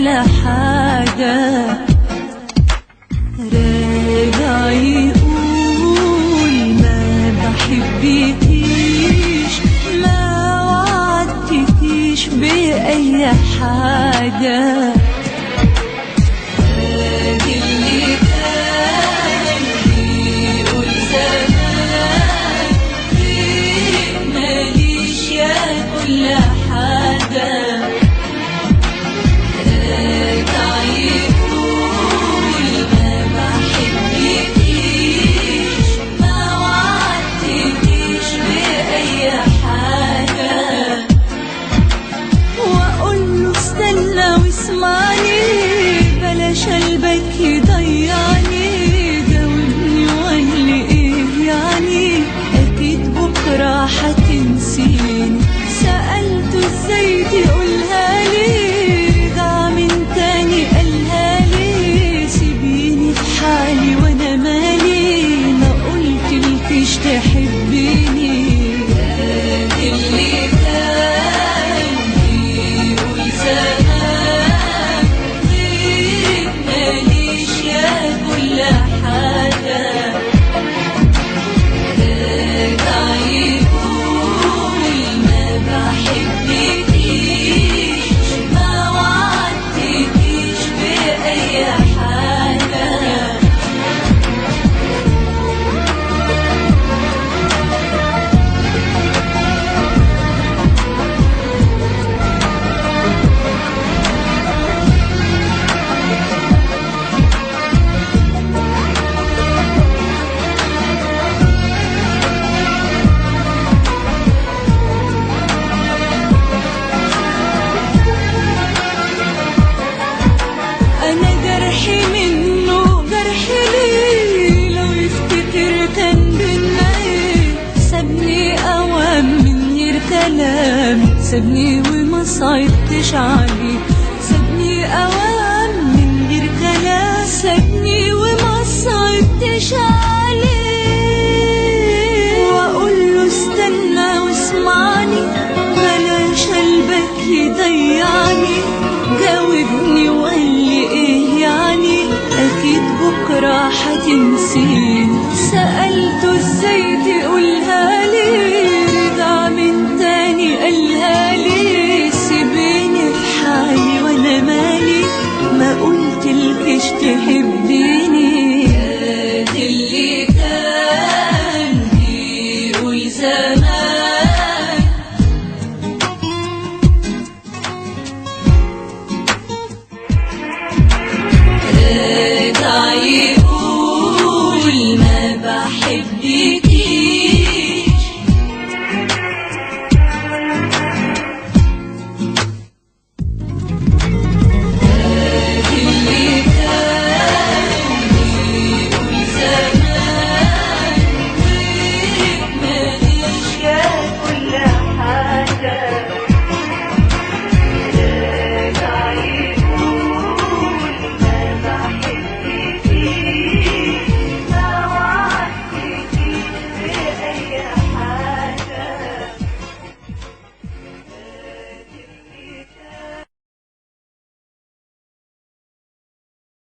كل حاجة. راجع يقول ما بحبكيش، ما وعدتكيش بأي حاجة. بلاش قلبك يضيعني، جاوبني وقولي ايه يعني، اكيد بكره هتنسيني. سألته ازاي تقولها لي، ضاع من تاني قالها لي. سيبيني في حالي وانا مالي، ما قلتلكيش تحبيني. اللي كان بيقول زمان غيرك ماليش يا كل حاجة. راجع يقول ما بحبكيش، ما وعدتكيش بأي حاجة. سابني وما صعبتش عليه، سابني أوام من غير كلام، سابني وما صعبتش عليه.